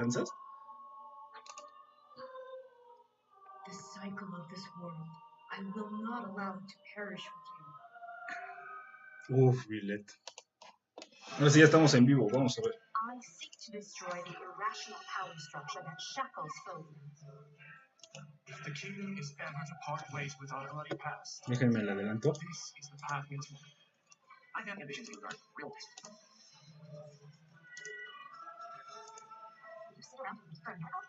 ¿Piensas? The cycle of this world, I will not allow it to perish with you. Uf, Billet. Ahora sí ya estamos en vivo, vamos a ver. I seek to destroy the irrational power structure that shackles foes. The kingdom is ever to part ways with our bloody past. Déjenme el adelanto. This is the path we must walk. I have ambitions in regard real ways. You sit around and wait for a miracle?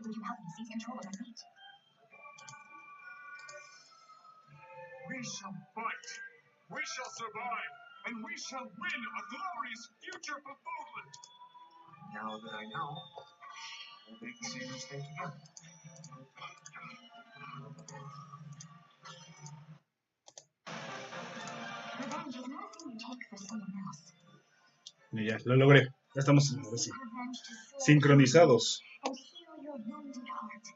Would you help me seize control of my fate? We shall fight. We shall survive. And we shall win a glorious future for Fogland. Now that I know, we'll make the same mistake again. Revenge is not a thing you take for someone else. Y ya, lo logré. Ya estamos así, Revenge to slay sincronizados. and heal your wounded heart.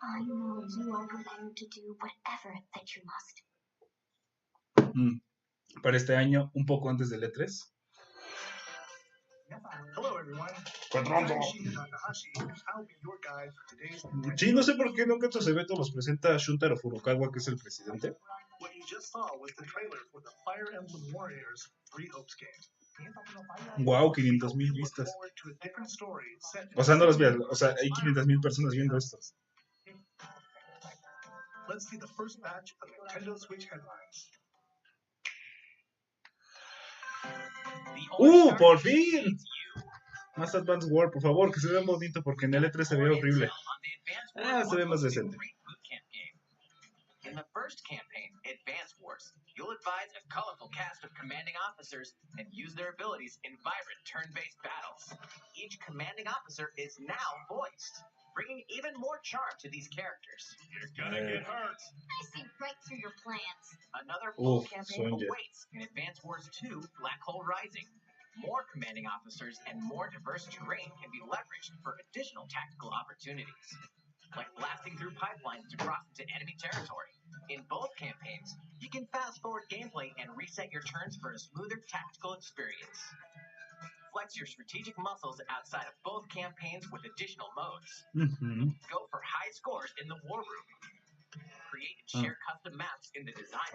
I know you are prepared to do whatever that you must. Para este año, un poco antes del E3. Hello, everyone. Control. Takashi Takahashi. I'll be your guide for today's Sí, no sé por qué nunca estos eventos los presenta Shuntaro Furukawa, que es el presidente. What you just saw was the trailer for the Fire Emblem Warriors Three Hopes game. Wow, 500,000 Look vistas. forward to a different story set in O sea, no los veas, o sea, hay 500,000 personas viendo esto. Let's see the first batch of Nintendo Switch headlines. ¡Por fin! Más Advance War, por favor, que se vea bonito, porque en el E3 se ve horrible. Se ve más decente. In the first campaign, Advance Wars, you'll advise a colorful cast of commanding officers and use their abilities in vibrant turn-based battles. Each commanding officer is now voiced, bringing even more charm to these characters. You're gonna get hurt. I see right through your plans. Another full Oof, campaign Sonja. awaits in Advance Wars 2, Black Hole Rising. More commanding officers and more diverse terrain can be leveraged for additional tactical opportunities, like blasting through pipelines to cross into enemy territory. In both campaigns, you can fast-forward gameplay and reset your turns for a smoother tactical experience. Flex your strategic muscles outside of both campaigns with additional modes. Ujú. Go for high scores in the war room. Create and share custom maps in the design.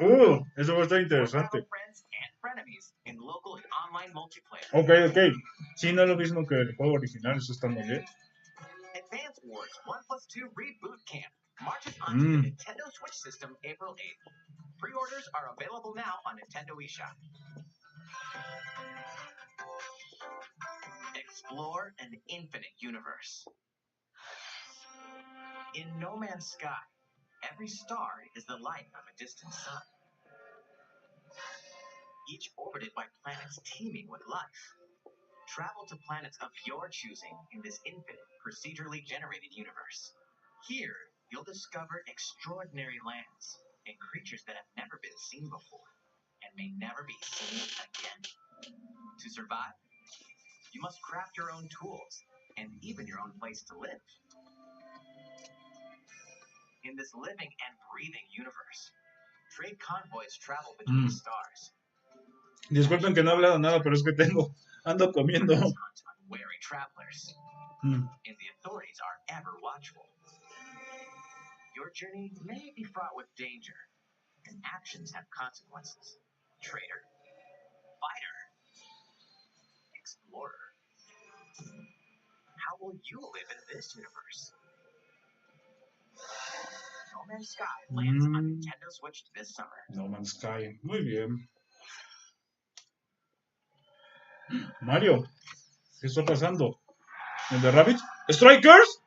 Eso va a estar Or interesante. battle friends and frenemies in local and online multiplayer. Ok. Sí, no es lo mismo que el juego original, eso está muy bien. Advance Wars 1+2 Reboot Camp marches onto the Nintendo Switch system April 8th. Pre-orders are available now on Nintendo eShop. Explore an infinite universe. In No Man's Sky, every star is the light of a distant sun, each orbited by planets teeming with life. Travel to planets of your choosing in this infinite, procedurally generated universe. Here, you'll discover extraordinary lands and creatures that have never been seen before and may never be seen again. To survive, you must craft your own tools and even your own place to live. In this living and breathing universe, trade convoys travel between the stars. Disculpen que no he hablado nada, pero es que ando comiendo. Hunt unwary travelers, and the authorities are ever watchful. Your journey may be fraught with danger, and actions have consequences. Trader, fighter, explorer. How will you live in this universe? No Man's Sky lands on Nintendo Switch this summer. No Man's Sky, muy bien. Mario, ¿qué está pasando? ¿El de Rabbit? ¿Strikers?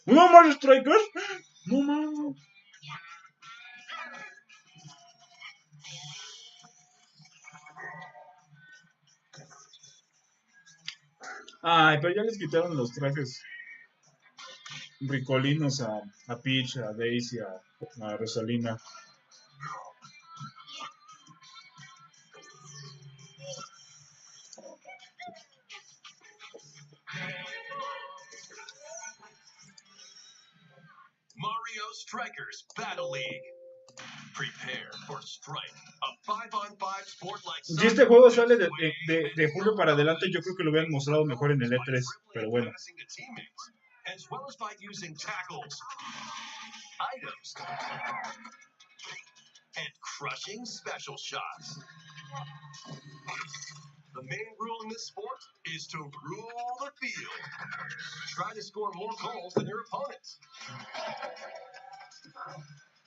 ¿No más Strikers? No más. Ay, pero ya les quitaron los trajes ricolinos a Peach, a Daisy, a Rosalina. Mario Strikers Battle League. Prepare for strife of Si este juego sale de julio para adelante, yo creo que lo hubieran mostrado mejor en el E3, pero bueno. As well as by using tackles, items, and crushing special shots. The main rule in this sport is to rule the field. Try to score more goals than your opponents.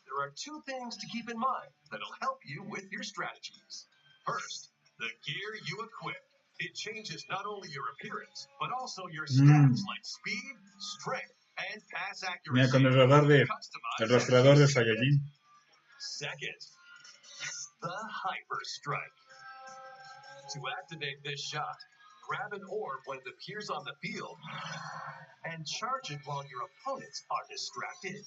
There are two things to keep in mind that'll help you with your strategies. First, the gear you equip. It changes not only your appearance, but also your stats like speed, strength, and pass accuracy. Mira, con el radar de el rastreador de Saiyajin. Second, the Hyper Strike. To activate this shot, grab an orb when it appears on the field, and charge it while your opponents are distracted.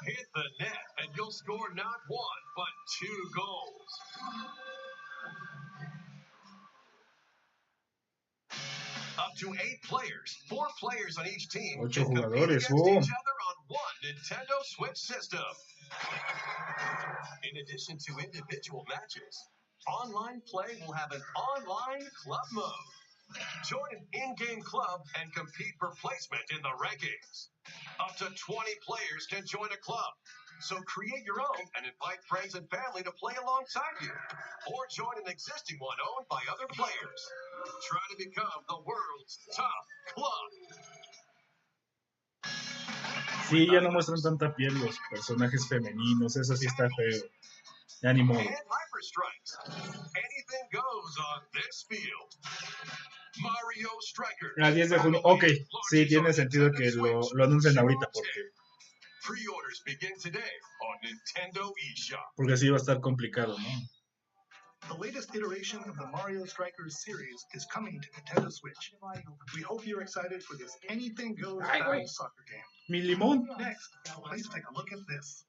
Hit the net, and you'll score not one, but 2 goals. Up to 8 players, 4 players on each team, 8 can compete jugadores, against each other on one Nintendo Switch system. In addition to individual matches, online play will have an online club mode. Join an in-game club and compete for placement in the rankings. Up to 20 players can join a club. So create your own and invite friends and family to play alongside you. Or join an existing one owned by other players. Try to become the world's top club. Sí, ya no muestran tanta piel los personajes femeninos, eso sí está feo. Ya ni modo. And Hyper Strikes. Anything goes on this field. Mario Striker. A 10 de junio, ok, sí, tiene sentido que lo anuncien ahorita Pre-orders begin today on Nintendo eShop. porque sí va a estar complicado, ¿no? The latest iteration of the Mario Strikers series is coming to Nintendo Switch. We hope you're excited for this anything goes Ay, battle güey. soccer game. Mi limón. Next, please take a look at this.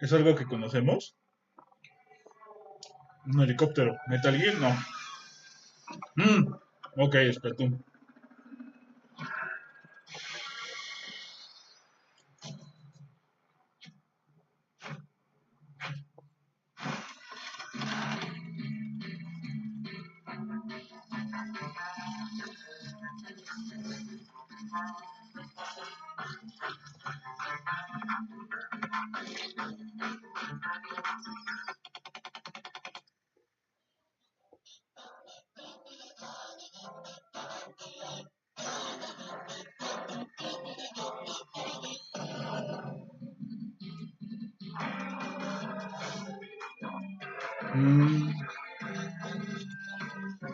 ¿Es algo que conocemos? Un helicóptero. ¿Metal Gear? No. Ok, Splatoon.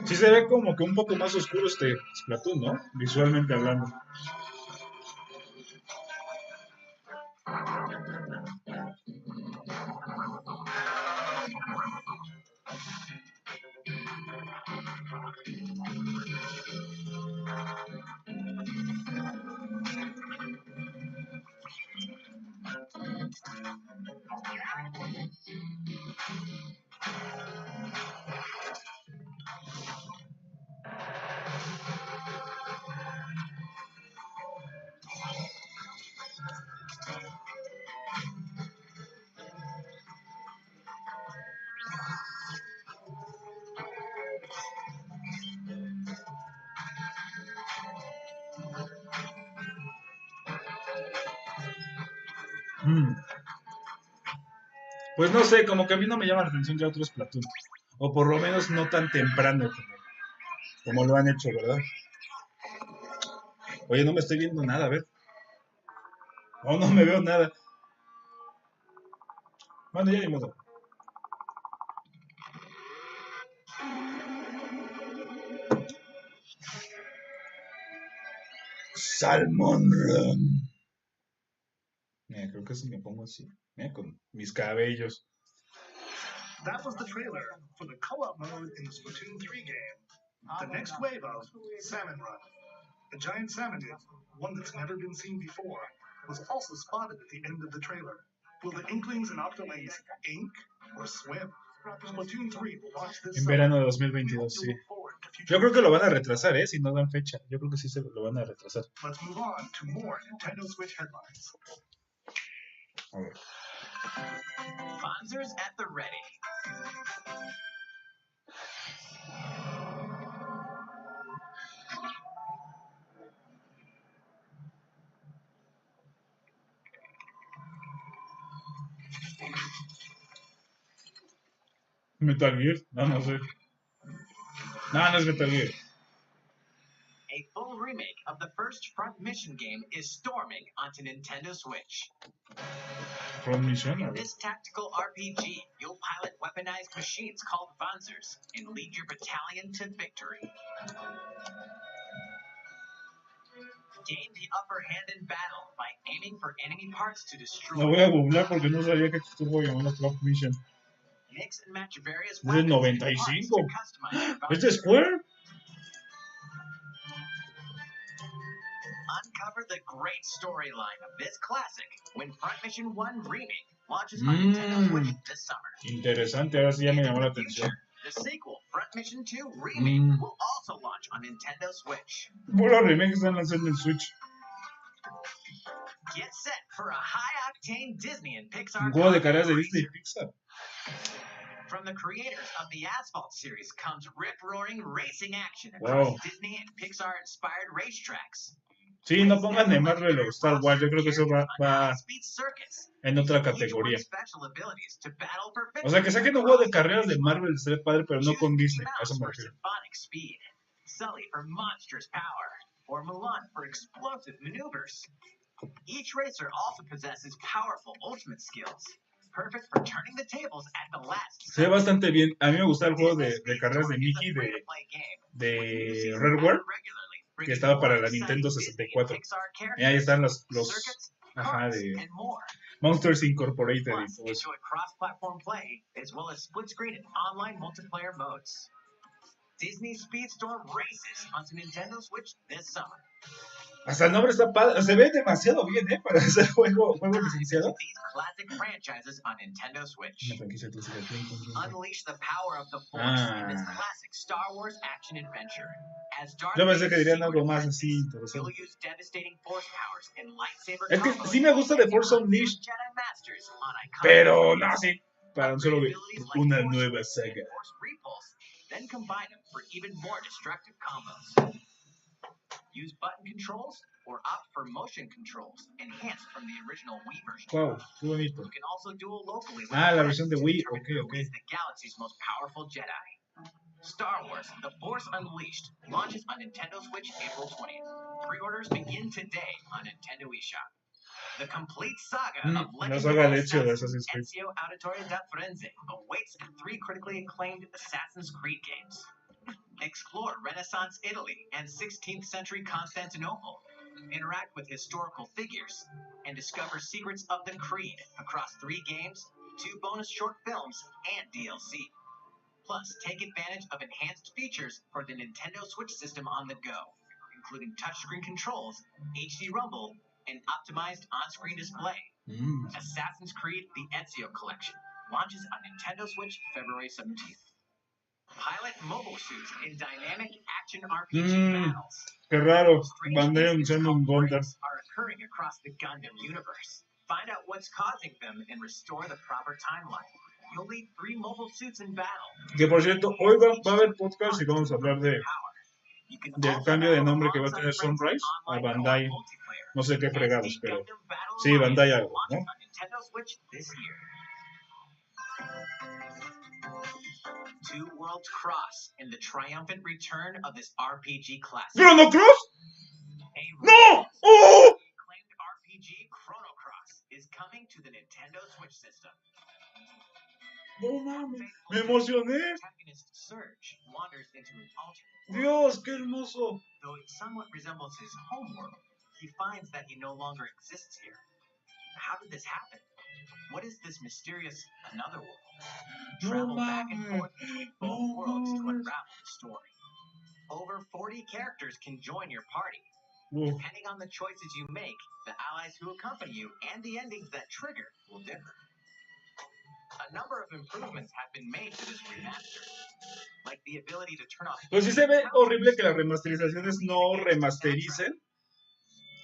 Sí se ve como que un poco más oscuro este Splatoon, ¿no? Visualmente hablando. Pues no sé, como que a mí no me llama la atención ya otro Splatoon. O por lo menos no tan temprano como lo han hecho, ¿verdad? Oye, no me estoy viendo nada, a ver. No me veo nada. Bueno, ya ni modo. Salmon Run. Creo que si me pongo así, con mis cabellos. That was the trailer for the co-op mode in the Splatoon 3 game. The next wave of Salmon Run. The giant salmonid, one that's never been seen before, was also spotted at the end of the trailer. Will the Inklings and Octolings ink or swim? Splatoon 3 will launch this En verano de 2022, sí. forward to future. Yo creo que lo van a retrasar, si no dan fecha. Yo creo que sí se lo van a retrasar. Let's move on to more Nintendo Switch headlines. A ver. Sponsors at the ready. Metal Gear, no sé. No es Metal Gear. A full remake of the first Front Mission game is storming onto Nintendo Switch. Front Mission, a In ver. this tactical RPG, you'll pilot weaponized machines called Panzers and lead your battalion to victory. Gain the upper hand in battle by aiming for enemy parts to destroy. Lo voy a googlear porque no sabía que estuvo llamando Front Mission. Mix and match various Es del weapons and 95. parts to customize your ¿Es de Panzer. Square? Uncover the great storyline of this classic when Front Mission 1 Remake launches on Nintendo Switch this summer. Interesante, ahora sí ya me llamó la In the atención. future, the sequel, Front Mission 2 Remake, Mm. will also launch on Nintendo Switch. Puro remake están lanzando en Switch. Get set for a high-octane Disney and Pixar Un juego de carreras de racer. Disney y Pixar. From the creators of the Asphalt series comes rip-roaring racing action across Wow. Disney and Pixar-inspired racetracks. Sí, no pongan de Marvel o Star Wars. Yo creo que eso va Speed circuits. en otra Each with categoría. special abilities to battle for O sea, que victory. saquen un juego de carreras de Marvel estaría padre, pero no con Choose Disney. Mickey A eso Mouse me for refiero. symphonic speed, Sully for monstrous power, or Mulan for explosive maneuvers. Each racer also possesses powerful ultimate skills, perfect for turning the tables at the last Se ve second. bastante bien. A mí me gusta el juego Disney de Speed carreras de Storm is a Mickey free-to-play game de with new seasons Rareware, added regularly, que bringing estaba para more la exciting Nintendo Disney and 64. Pixar Y ahí están characters, los circuits, ajá, carts, de and more. Monsters Incorporated y Plus, todo eso. enjoy cross-platform play as well as split-screen and online multiplayer modes. Disney Speedstorm races onto Nintendo Switch this summer. Hasta el nombre está padre. Se ve demasiado bien, para hacer juego licenciado. These classic franchises on Nintendo Switch. Una franquicia clásica. Clink, clink, clink. Unleash the power of the Force in this Ah. classic Star Wars action adventure. As Darth Yo pensé que Vader's dirían secret algo más apprentice, así you'll interesante. use devastating force powers and lightsaber Es que combos sí me gusta de as you Force hunt Unleashed, Jedi Masters on iconic pero no planets. así para un solo Upgrade video. abilities like Una Force nueva Shield saga. and Force Repulse, then combine them for even more destructive combos. Use button controls or opt for motion controls enhanced from the original Wii version. Wow, qué bonito. You can also duel locally with Ah, la friends versión de to Wii, determine ok, who ok. is the galaxy's most powerful Jedi. Star Wars: The Force Unleashed launches on Nintendo Switch April 20th. Pre-orders begin today on Nintendo eShop. The complete saga of La Legend saga of de Ezio de Assassins Assassin's Creed. Ezio Auditore da Firenze awaits in 3 critically acclaimed Assassin's Creed games. Explore Renaissance Italy and 16th century Constantinople. Interact with historical figures and discover secrets of the Creed across 3 games, 2 bonus short films, and DLC. Plus, take advantage of enhanced features for the Nintendo Switch system on the go, including touchscreen controls, HD Rumble, and optimized on-screen display. Assassin's Creed The Ezio Collection launches on Nintendo Switch February 17th. Pilot mobile suits in dynamic action RPG battles. Qué raro. Strange Bandai incidents anunciando un called Gundam. breaks are occurring across the Gundam universe. Find out what's causing them and restore the proper timeline. You'll lead 3 mobile suits in battle. Que por cierto, hoy va a haber podcast y vamos a hablar del cambio de nombre que va a tener Sunrise a Bandai. No sé qué fregados, pero sí, Bandai algo, ¿no? Two Worlds Cross in the triumphant return of this RPG classic. ¿Chrono Cross? A ¡No! ¡Oh! acclaimed RPG Chrono Cross is coming to the Nintendo Switch system. No mames, me emocioné. Protagonist Surge wanders into an alternate world. Dios, qué hermoso. Though it somewhat resembles his home world, he finds that he no longer exists here. How did this happen? What is this mysterious another world? No Travel back and mames. forth between both No worlds to mames. unravel the story. Over 40 characters can join your party. Uf, Depending on the choices you make, the allies who accompany you and the endings that trigger will differ. A number of improvements have been made to this remaster, like the ability to turn off. Pues sí se ve horrible que las remasterizaciones no remastericen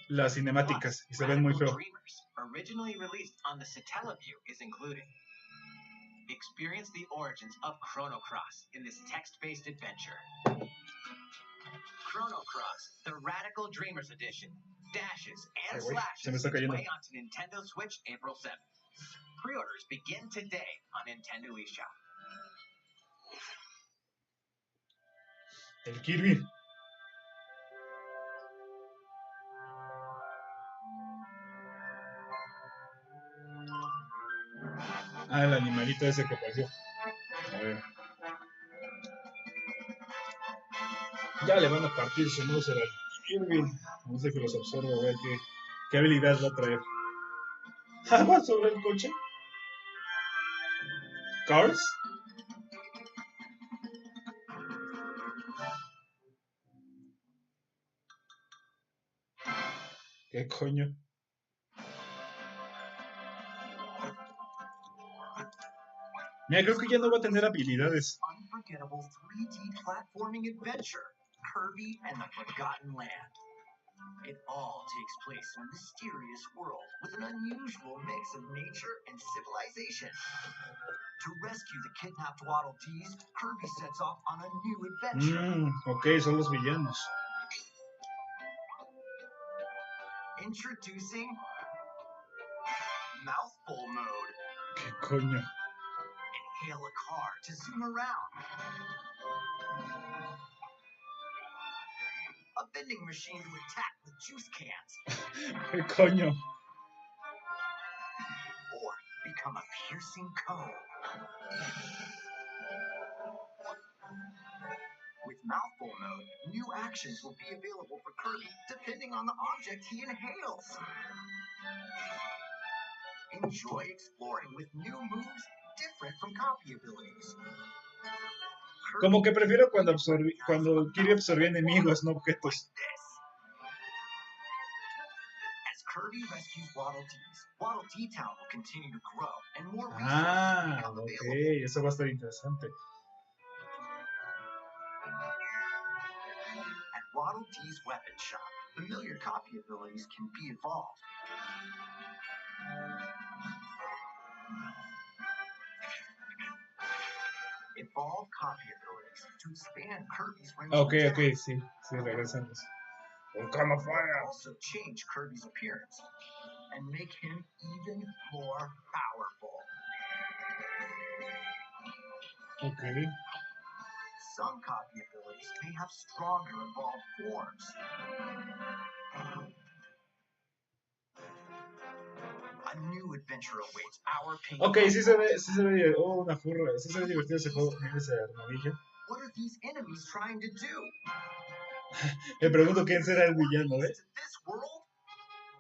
las cinemáticas y se ven muy feo. Dreamers, originally released on the Satellaview, is included. Experience the origins of Chrono Cross in this text-based adventure. Chrono Cross, the Radical Dreamers Edition. Dashes and Se me slashes está its cayendo. way onto Nintendo Switch April 7th. Pre-orders begin today on Nintendo eShop. El Kirby. Ah, el animalito ese que apareció. A ver. Ya le van a partir su mouse al Kirby. No sé que los absorba, a ver qué habilidad va a traer. ¿Agua sobre el coche? ¿Cars? ¿Qué coño? Mira, creo que ya no va a tener habilidades. Unforgettable 3D platforming adventure, Kirby and the Forgotten Land. It all takes place in a mysterious world with an unusual mix of nature and civilization. To rescue the kidnapped Waddle Dees, Kirby sets off on a new adventure. Ok, son los villanos. Introducing Mouthful Mode. ¿Qué coño? Inhale a car to zoom around. A vending machine to attack with juice cans. ¿Qué coño? Or become a piercing cone. With Mouthful Mode, new actions will be available for Kirby depending on the object he inhales. Enjoy exploring with new moves different from copy abilities. Como que prefiero cuando Kirby absorbía enemigos, no objetos. As Kirby rescues Waddle Dees, Waddle Dee Town will continue to grow and more resources Ah, become ok, available. eso va a estar interesante. At Waddle Dee's weapon shop, familiar copy abilities can be evolved. Evolve copy abilities to expand Kirby's range Ok, of ok, attacks. sí, regresamos. El Camafire. Also change Kirby's appearance and make him even more powerful. Ok. Some copy abilities may have stronger evolved forms. A new adventure awaits our pain. Ok, sí se ve, una furra, sí se ve divertido ese juego, mira esa armadilla. What are these enemies trying to do? Me pregunto quién será el villano, ¿eh? To this world,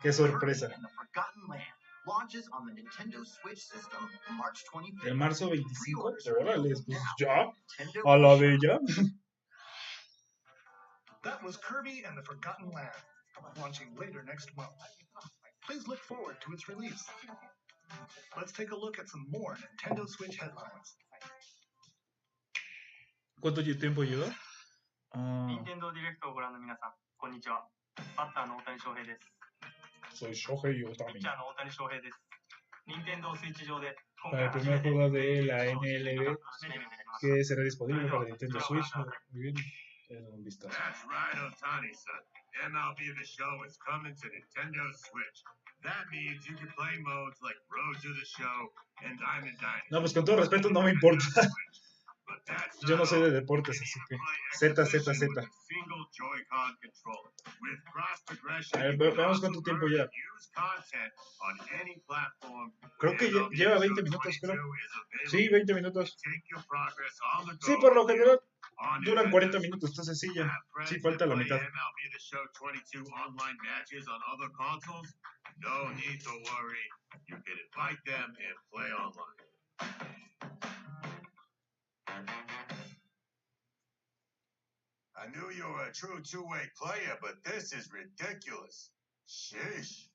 Qué sorpresa. Kirby and the Forgotten Land launches on the Nintendo Switch system March 25th. El marzo 25, órale, pues ya, Nintendo a la eShop. de ya. That was Kirby and the Forgotten Land, launching later next month. Please look forward to its release. Let's take a look at some more Nintendo Switch headlines. ¿Cuánto tiempo lleva? 任天堂ディレクトをご覧の皆さん、こんにちは。バッターの大谷翔平です。 Soy Shohei ピ Ohtani. ッチャーの大谷翔平です。任天堂スイッチ上で今 Para 回 el 初め primer て juego de la NLB 初めて見てきました。 que será disponible para Nintendo Switch. Muy bien, un vistazo. That's right, Otani-san. MLB The Show is coming to Nintendo Switch. That means you can play modes like Road to the Show and Diamond Dynasty. No, pues con todo respeto, no me importa. But that's Yo no not soy de all. deportes, You así can que play Z, Z, Exhibition Z. with a single Joy-Con controller. With cross-progression, A ver, you can veamos also cuánto tiempo learn lleva. and use content on any platform. Creo que MLB lleva The 20 Show minutos, creo. 22 is available. Sí, 20 minutos. Take your progress on the Sí, go por lo general on duran Nintendo 40 Switch. minutos, entonces sí, ya. Have friends Sí, falta that la play mitad. MLB The Show 22 online matches on other consoles? No need to worry. You can invite them and play online. I knew you were a true two-way player, but this is ridiculous. Sheesh.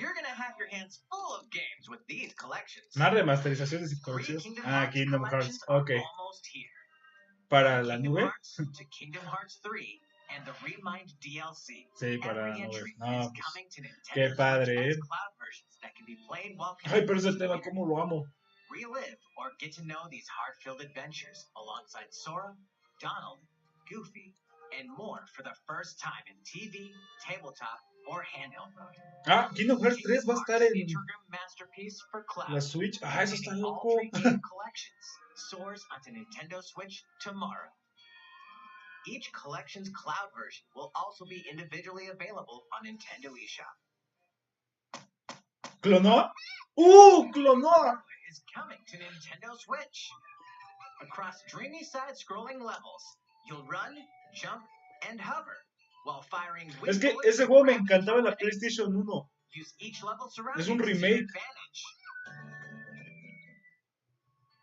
You're gonna have your hands full of games with these collections. Más remasterizaciones y colecciones. Ah, Kingdom Hearts. Ok. Almost here. Para la Kingdom nube. Hearts to Kingdom Hearts 3 and the Remind DLC. Sí, para la Every nube. entry No, is pues, coming to Nintendo qué Switch padre, as ¿eh? cloud versions that can be played while Ay, pero ese connected. tema, cómo lo amo. Relive or get to know these heart-filled adventures alongside Sora, Donald, Goofy, and more for the first time in TV, tabletop, or handheld mode. Ah, Kingdom Hearts 3 va a estar en Interim masterpiece for cloud. la Switch. Ah, eso está Containing all loco. 3 game collections soars onto Nintendo Switch tomorrow. Each collection's cloud version will also be individually available on Nintendo eShop. ¿Clonó? ¡Clonó! Is coming to Nintendo Switch. Across dreamy side-scrolling levels, you'll run, jump, and hover while firing. Es que ese juego me encantaba en la PlayStation 1. Use each level Es un surroundings to your remake. advantage.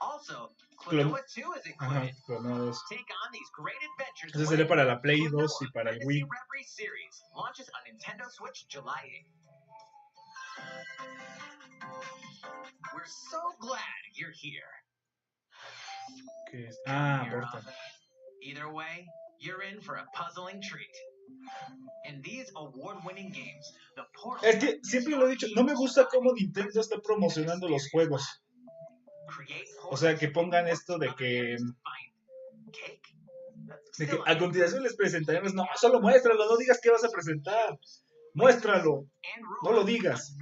Also, Clon- Klonoa 2 is Ajá, included. clonados. Take on these great adventures. Ese sería with para la Play 2 Klonoa y para el Fantasy Wii. Reverie Series launches on Nintendo Switch July 8th. We're so glad you're here. ¿Qué es? Ah, You're Portal. often. Either way, you're in for a puzzling treat. In these award-winning games, the Portal Es que siempre lo he dicho, no me gusta cómo Nintendo está promocionando los juegos. O sea, que pongan esto de que a continuación les presentaremos. No, solo muéstralo, no digas qué vas a presentar. Muéstralo, no lo digas.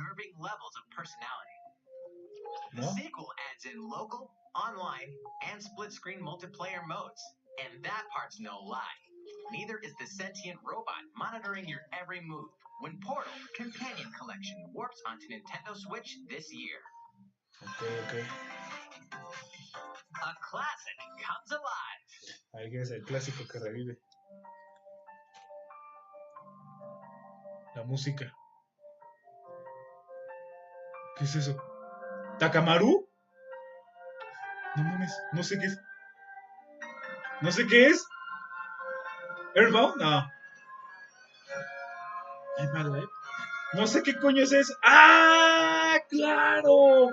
The ¿No? sequel adds in local, online, and split-screen multiplayer modes. And that part's no lie. Neither is the sentient robot monitoring your every move when Portal Companion Collection warps onto Nintendo Switch this year. Ok. A classic comes alive. Ahí es el clásico que revive. La música. ¿Qué es eso? ¿Takamaru? No mames, no sé qué es. No sé qué es. ¿Earthbound? No. ¿Live My Life? No sé qué coño es eso. ¡Ah! ¡Claro!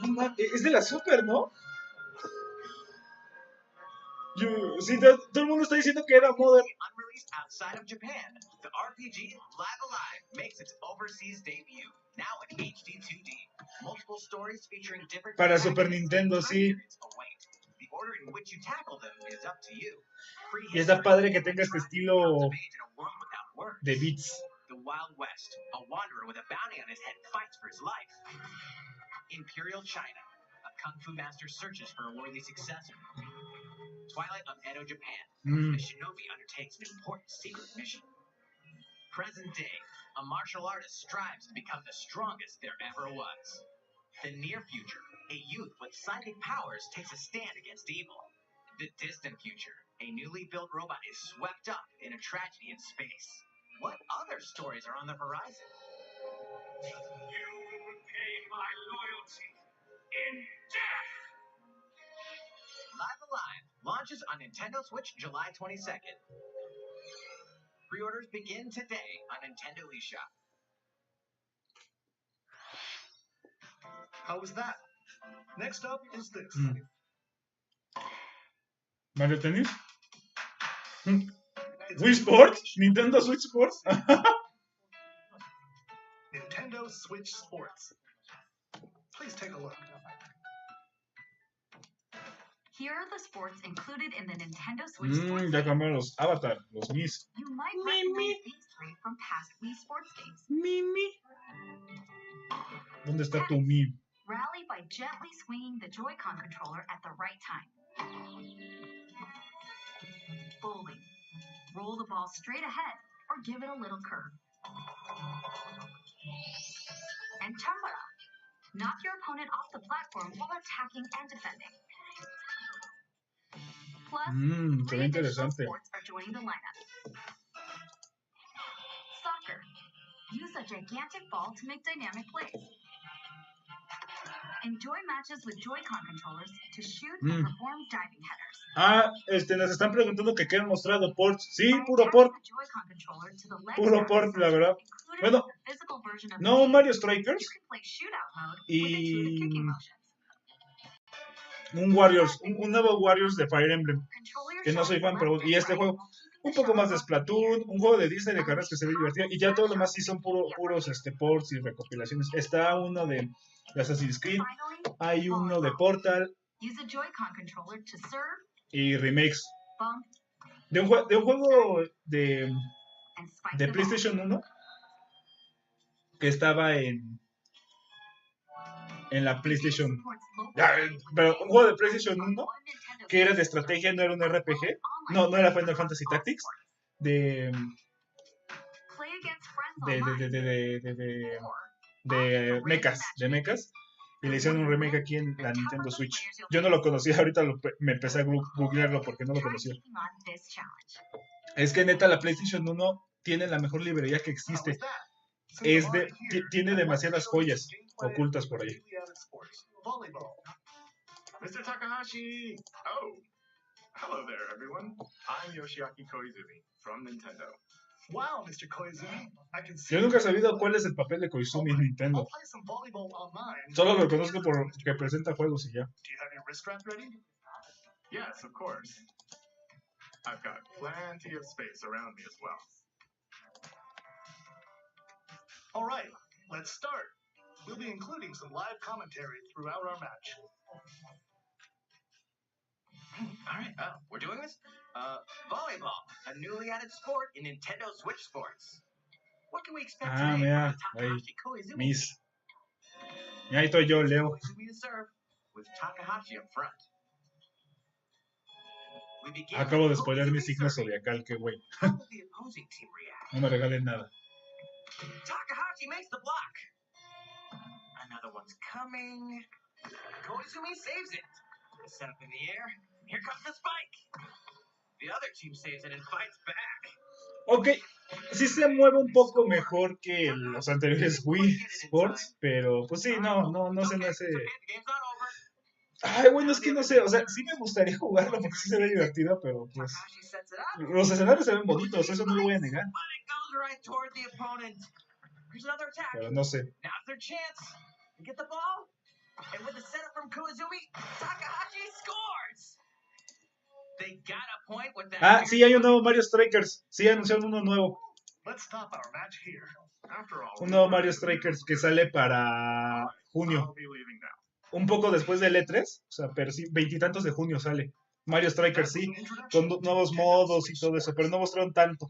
No mames, es de la Super, ¿no? Sí, todo el mundo está diciendo que era Modern. Unreleased outside of Japan, the RPG Live Alive makes its overseas debut, now in HD 2D. Multiple stories featuring different Para Super Nintendo, sí. await. The order in which you tackle them is up to you. Free Y está history padre que tenga este estilo comes of age in a world without words. de beats. The Wild West, a wanderer with a bounty on his head fights for his life. Imperial China, a kung fu master searches for a worthy successor. Twilight of Edo, Japan, the shinobi undertakes an important secret mission. Present day, a martial artist strives to become the strongest there ever was. The near future, a youth with psychic powers takes a stand against evil. The distant future, a newly built robot is swept up in a tragedy in space. What other stories are on the horizon? You will repay my loyalty in death! Live Alive launches on Nintendo Switch July 22nd. Pre-orders begin today on Nintendo eShop. How was that? Next up is this. Mario Tennis. It's Wii Sports. Nintendo Switch Sports. Nintendo Switch Sports. Please take a look. Here are the sports included in the Nintendo Switch Sports. Ya cambiaron los Avatar, los Mis. You might recognize these three from past Wii Sports games. Mimi. ¿Dónde está tu Mi? Rally by gently swinging the Joy-Con controller at the right time. Bowling. Roll the ball straight ahead or give it a little curve. And Chambara. Knock your opponent off the platform while attacking and defending. Plus, Se ve 3 additional interesante. sports are joining the lineup. Soccer. Use a gigantic ball to make dynamic plays. Enjoy matches with Joy-Con controllers to shoot and perform diving headers. Ah, nos están preguntando que qué han mostrado ports. Sí, By puro attaching port. the Joy-Con controller to the leg Puro strapping port, la section verdad. included Bueno, with the physical version of the no game, Mario you Strikers can play shootout mode with intuitive y kicking motions. un Warriors, un nuevo Warriors de Fire Emblem. Control your Que no soy shots fan, pero left y and este right juego while keeping un the poco más de shuttlecock Splatoon, un juego de Disney de carreras que se ve divertido y ya todo lo demás sí son puros ports y recopilaciones. Está uno de Assassin's Creed, Finally, hay uno de Portal use a Joy-Con controller to serve, y remakes bump, de un juego de and spike de the ball. PlayStation 1 que estaba en la PlayStation. Pero un juego de PlayStation 1 que era de estrategia, no era un RPG. No era Final Fantasy Tactics. De mechas. Y le hicieron un remake aquí en la Nintendo Switch. Yo no lo conocía, ahorita me empecé a googlearlo porque no lo conocía. Es que neta la PlayStation 1 tiene la mejor librería que existe. Tiene demasiadas joyas ocultas por ahí. Mr. Takahashi! Oh! Hello there, everyone. I'm Yoshiaki Koizumi from Nintendo. Wow, Mr. Koizumi. I can see Yo nunca he sabido cuál es el papel de Koizumi en I'll Nintendo. play some volleyball online. Solo lo conozco porque presenta juegos y ya. Do you have your wrist wrap ready? Yes, of course. I've got plenty of space around me as well. All right, let's start. We'll be including some live commentary throughout our match. All right, we're doing this? Volleyball, a newly added sport in Nintendo Switch Sports. What can we expect today Mira, from ahí, Takahashi Koizumi? Miss. Y ahí estoy yo, Leo. Koizumi to serve, with Takahashi up front. We begin Acabo de with spoiler mi Koizumi signo serving. zodiacal, qué güey. How will the opposing team react? No me regalen nada. Takahashi makes the block. Another one's coming. Koizumi saves it. Set up in the air. Here comes the spike. The other team saves it and fights back. Ok, sí se mueve un poco mejor que los anteriores Wii Sports, pero pues sí, no se me hace... It's okay, the game's not over. Ay, bueno, es que no sé, o sea, sí me gustaría jugarlo porque sí se ve divertido, pero pues... Takahashi sets it up. Los escenarios se ven bonitos, eso no lo voy a negar, But it goes right toward the opponent. Here's another attack. pero no sé. Now's their chance. They get the ball. And with the setup from Koizumi, Takahashi scores. They got a point with that. Ah, sí, hay un nuevo Mario Strikers, sí, anunciaron uno nuevo. Let's stop our match here. After all, Un nuevo Mario Strikers que sale para junio, I'll be leaving now. un poco después del E3, o sea, pero sí, 20 y tantos de junio sale. Mario Strikers, sí, con nuevos modos y todo eso, pero no mostraron tanto.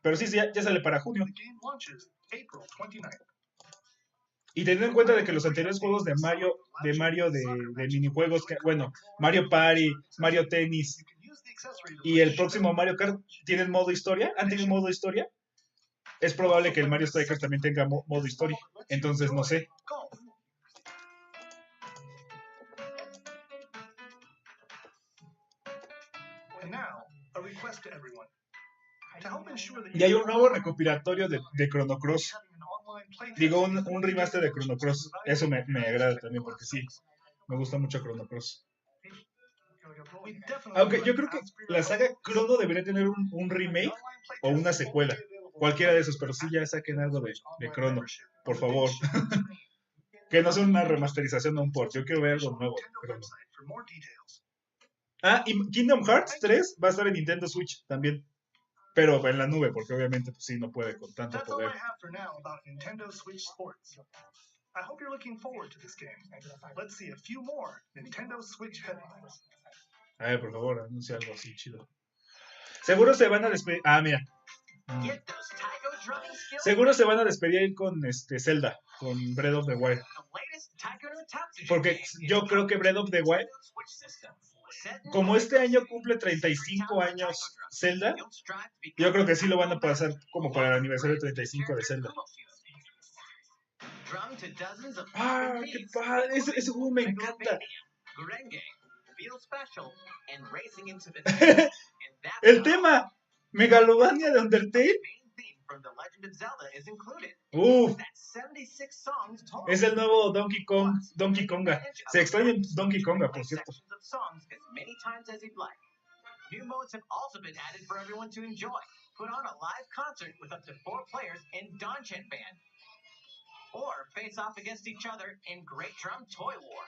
Pero sí, ya sale para junio. The game launches April 29th. Y teniendo en cuenta de que los anteriores juegos de Mario de minijuegos, bueno, Mario Party, Mario Tennis You can use the accessory to y el próximo Mario Kart tienen modo historia, han tenido modo historia, es probable que el Mario Strikers también tenga modo historia. Entonces, no sé. Golf. And now, a request to everyone. To help ensure that Y hay un nuevo recopilatorio de Chrono Cross. Digo, un remaster de Chrono Cross. Eso me agrada también porque sí, me gusta mucho Chrono Cross. Aunque yo creo que la saga Chrono debería tener un remake o una secuela. Cualquiera de esos, pero sí ya saquen algo de Chrono, por favor. Que no sea una remasterización o un port. Yo quiero ver algo nuevo de Chrono. Ah, y Kingdom Hearts 3 va a estar en Nintendo Switch también. Pero en la nube, porque obviamente pues sí, no puede con tanto That's all poder. I have for now about Nintendo Switch Sports. I hope you're looking forward to this game. Let's see a few more Nintendo Switch headlines. A ver, por favor, anuncia algo así chido. Seguro se van a despedir. Ah, mira. Get those taiko drumming skills. Seguro se van a despedir con Zelda, con Breath of the Wild. The latest taiko no Tatsuji Porque game yo is creo que Breath of the Wild, Switch system. Set in como este año cumple 35 años Zelda, You'll strive to become yo creo que sí lo van a pasar como para el aniversario 35 de Zelda. Drum to dozens of ¡Ah, different qué beats. padre! Ese juego me encanta. Gurenge, feel special, and racing into the and that's El tema Megalovania de Undertale main theme from The Legend of Zelda is included. Uf, That's 76 songs total. es el nuevo Donkey Konga. Se extraña Donkey Konga, por cierto. Sections of songs as many times as you'd like. New modes have also been added for everyone to enjoy. Put on a live concert with up to 4 players in Donchen Band. Or face off against each other in Great Drum Toy War.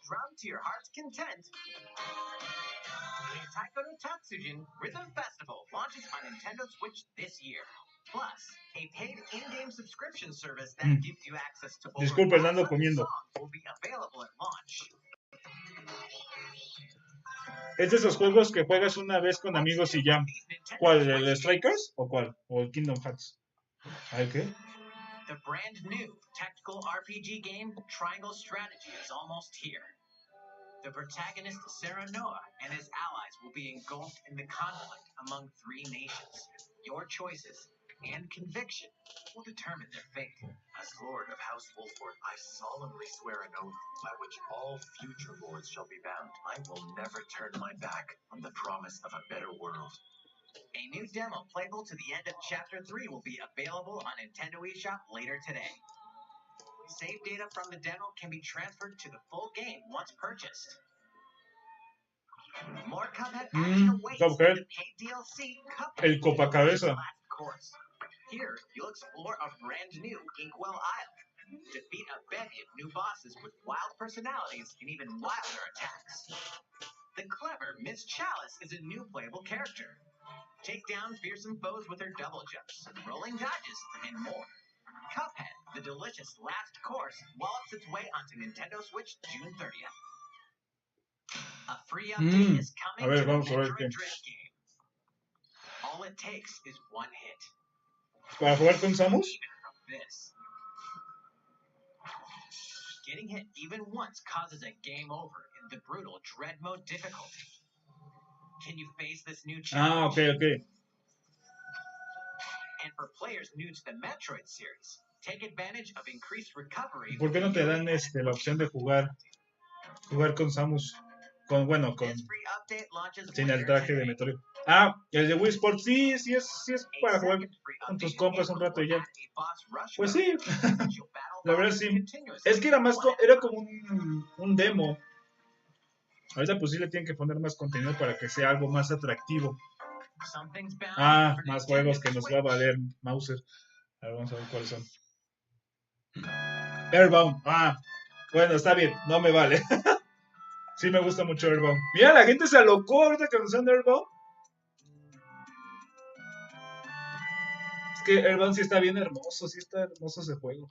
Drum to your heart's content. The Taiko no Tatsujin Rhythm Festival launches on Nintendo Switch this year. Plus, a paid in-game subscription service that gives you access to over Disculpe, ando 500 comiendo. songs will be available at launch. Es de esos juegos que juegas una vez con amigos y ya. ¿Cuál? ¿El Strikers? ¿O cuál? ¿O el Kingdom Hearts? ¿Ay qué? The brand new tactical RPG game Triangle Strategy is almost here. The protagonist Sarah Noah and his allies will be engulfed in the conflict among 3 nations. Your choices and conviction will determine their fate. As Lord of House Wolford, I solemnly swear an oath by which all future lords shall be bound. I will never turn my back on the promise of a better world. A new demo playable to the end of Chapter 3 will be available on Nintendo eShop later today. Save data from the demo can be transferred to the full game once purchased. More Cuphead action awaits in Cuphead. the paid DLC Cuphead. El Copacabeza. Last Course. Here, you'll explore a brand new Inkwell Isle. Defeat a bevy of new bosses with wild personalities and even wilder attacks. The clever Miss Chalice is a new playable character. Take down fearsome foes with her double jumps, rolling dodges, and more. Cuphead, the delicious last course, wallops its way onto Nintendo Switch June 30th. A free update is coming A ver, to the vamos a ver Metroid qué. Dread game. All it takes is one hit. ¿Para jugar con Samus? Even from this. Getting hit even once causes a game over in the brutal Dread Mode difficulty. Can you face this new Ah, challenge? ok. And for players new to the Metroid series, take advantage of increased recovery. ¿Por qué no te dan la opción de jugar con Samus? Bueno, This free update launches sin el later traje de today. Metroid. Ah, el de Wii Sports, sí es A para jugar second free con tus update compas un enables rato y ya. a boss rush Pues mode, sí, in which you'll battle la verdad bosses sí. continuously Es que era más, one at a era time. como un demo. Ahorita pues sí le tienen que poner más contenido para que sea algo más atractivo. Something's bound Ah, for más Nintendo juegos que nos va a Switch. valer Mauser. A ver, vamos a ver cuáles son. Airbound. Ah, bueno, está bien, no me vale. Sí me gusta mucho Airbound. Mira, la gente se alocó ahorita que anunciaron Airbound. Es que Airbound sí está bien hermoso, sí está hermoso ese juego.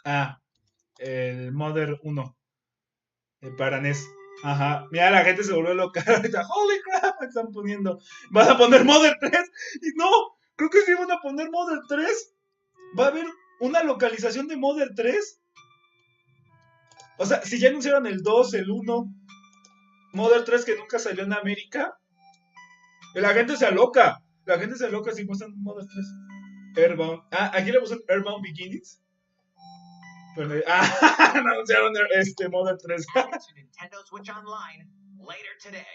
Ah, el Mother 1. El para NES. Ajá. Mira, la gente se volvió loca. Ahorita, holy crap, me están poniendo. ¿Van a poner Mother 3? Y no, creo que sí van a poner Mother 3. ¿Va a haber una localización de Mother 3? O sea, si ya anunciaron el 2, el 1, Mother 3 que nunca salió en América, la gente se aloca. La gente se aloca si muestran Mother 3. Airbound. Ah, aquí le puse Airbound Beginnings. Pero, no anunciaron Mother 3. Added to Nintendo Switch Online later today.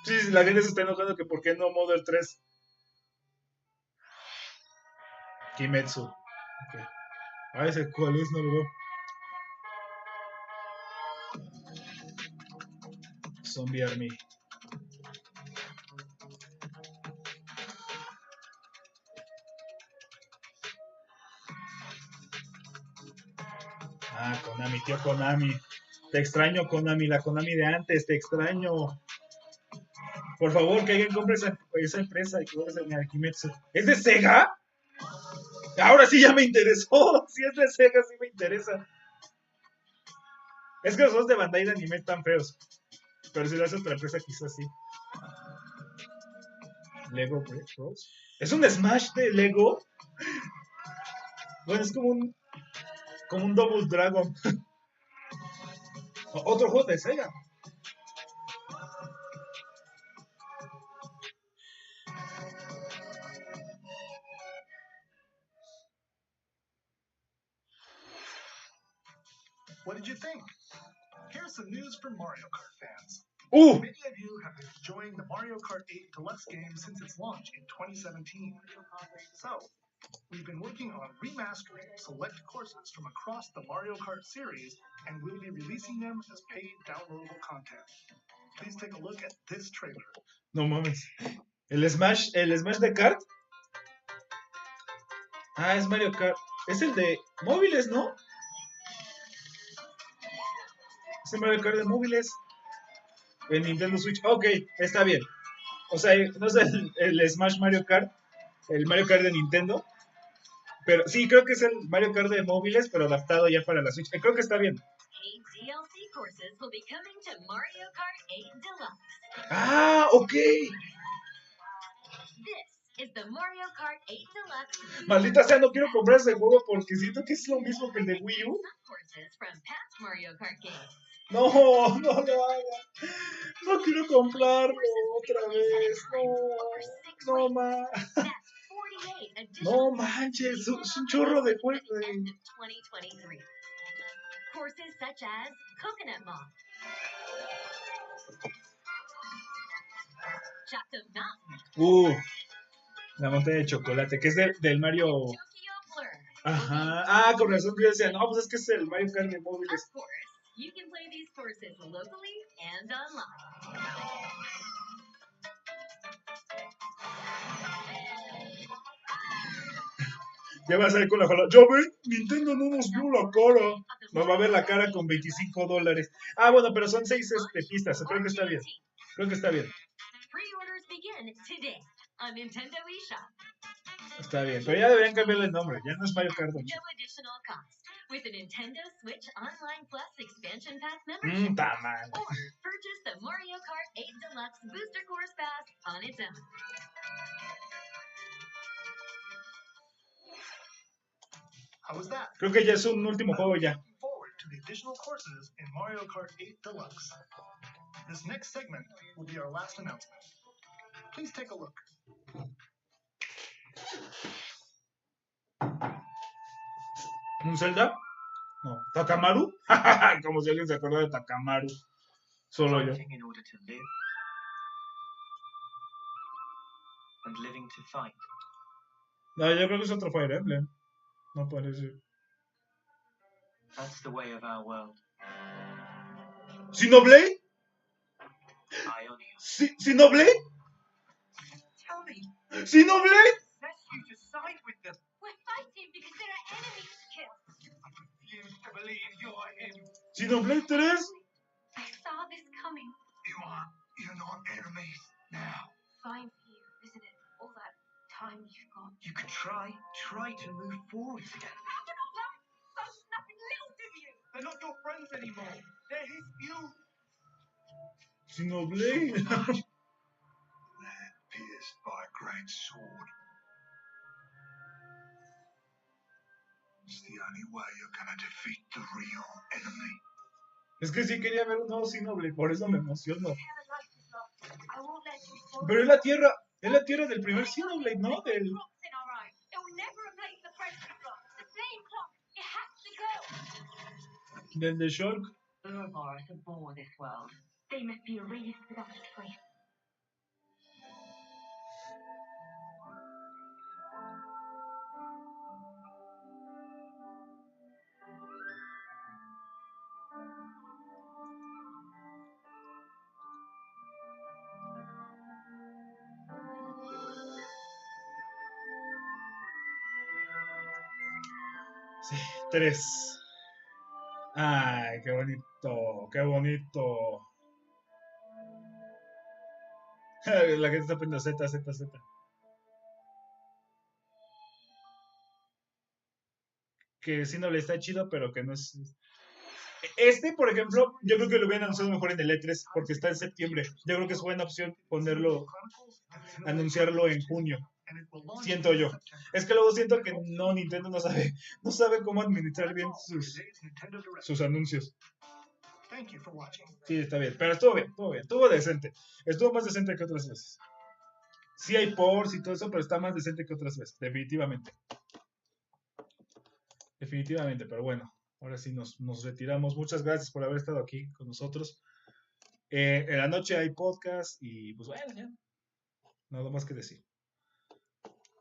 Sí, la gente se está enojando que por qué no Mother 3. Kimetsu. Okay. Ah, ese cuál es, no lo veo. Zombie Army. Ah, Konami, tío Konami. Te extraño, Konami, la Konami de antes, te extraño. Por favor, que alguien compre esa empresa y que compre ese Kimetsu. ¿Es de Sega? Ahora sí ya me interesó. Si es de Sega, sí me interesa. Es que los dos de Bandai de anime están feos. Pero si lo hace otra empresa, quizás sí. Lego Bros. ¿Es un Smash de Lego? Bueno, es como un Double Dragon. Otro juego de Sega. What did you think? Here's some news for Mario Kart fans. ¡Uh! Many of you have been enjoying the Mario Kart 8 Deluxe game since its launch in 2017. So, we've been working on remastering select courses from across the Mario Kart series, and we'll be releasing them as paid downloadable content. Please take a look at this trailer. No mames. ¿El Smash de Kart? Ah, es Mario Kart. Es el de móviles, ¿no? Es el Mario Kart de móviles. En Nintendo Switch. Ok, está bien. O sea, no es el Smash Mario Kart. El Mario Kart de Nintendo. Pero sí, creo que es el Mario Kart de móviles, pero adaptado ya para la Switch. Creo que está bien. DLC courses will be coming to Mario Kart 8 Deluxe. Ah, ok. This is the Mario Kart 8 Deluxe. Maldita sea, no quiero comprar ese juego porque siento que es lo mismo que el de Wii U. Courses from past Mario Kart games. No, no lo haga. No quiero comprarlo otra vez. No, no más. No manches, es un chorro de juegos. Courses such as Coconut Mall, Chocolate Mountain, la montaña de chocolate, que es del Mario. Tokyo Blur. Ajá. Ah, con razón que yo decía, no, pues es que es el Mario Kart de móviles. Of course, you can play these courses locally and online. Ya va a salir con la jala. Ya ven, Nintendo no nos vio la cara. Nos va a ver la cara con $25. Ah, bueno, pero son 6 pistas. Creo que está bien. Creo que está bien. Pre-orders begin today on Nintendo eShop. Está bien, pero ya deberían cambiarle el nombre. Ya no es Mario Kart 8. No additional cost with a Nintendo Switch Online Plus expansion pack membership. Está mal. Or purchase the Mario Kart 8 Deluxe Booster Course Pass on its own. How was that? Creo que ya es un último juego ya. Looking forward to the additional courses in Mario Kart 8 Deluxe. This next segment will be our last announcement. Please take a look. ¿Un Zelda? No. ¿Takamaru? Como si alguien se acordara de Takamaru. Solo yo. Fighting in order to live, and living to fight. No, yo creo que es otro Fire Emblem. No parece. That's the way of our world. ¿Xenoblade? Ionia. ¿Xenoblade? Tell me, ¿Xenoblade? lest you to side with them. We're fighting because there are enemies to kill. I refuse to believe you're him. ¿Xenoblade 3? I saw this coming. You're not enemies now. Fine for you, isn't it? All that time you've got. You could try to move forward again. That's nothing little to you. They're not your friends anymore. They're his few. ¿Xenoblade? Land pierced by a great sword. It's the only way you're gonna defeat the real enemy. Es que sí quería ver un nuevo Xenoblade, por eso me emociono. Whatever life is lost, I won't let you fall. Pero es la tierra del primer Xenoblade, ¿no? Del... Clocks in our eyes. It will never replace the present clock. The same clock. It has to go. Del de Shulk. Ouroboros abhor this world. They must be erased without a trace. Sí, 3. Ay, qué bonito, qué bonito. La gente está poniendo Z. Que sí no le está chido, pero que no es. Por ejemplo, yo creo que lo hubieran anunciado mejor en el E3 porque está en septiembre. Yo creo que es buena opción anunciarlo en junio. Siento yo. Es que luego siento que no, Nintendo no sabe cómo administrar bien sus anuncios. Sí, está bien, pero estuvo bien, estuvo decente. Estuvo más decente que otras veces. Sí hay ports y todo eso, pero está más decente que otras veces, definitivamente. Definitivamente, pero bueno, ahora sí nos retiramos. Muchas gracias por haber estado aquí con nosotros. En la noche hay podcast y pues bueno, ya. Nada más que decir.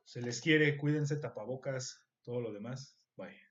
Se les quiere, cuídense, tapabocas, todo lo demás. Bye.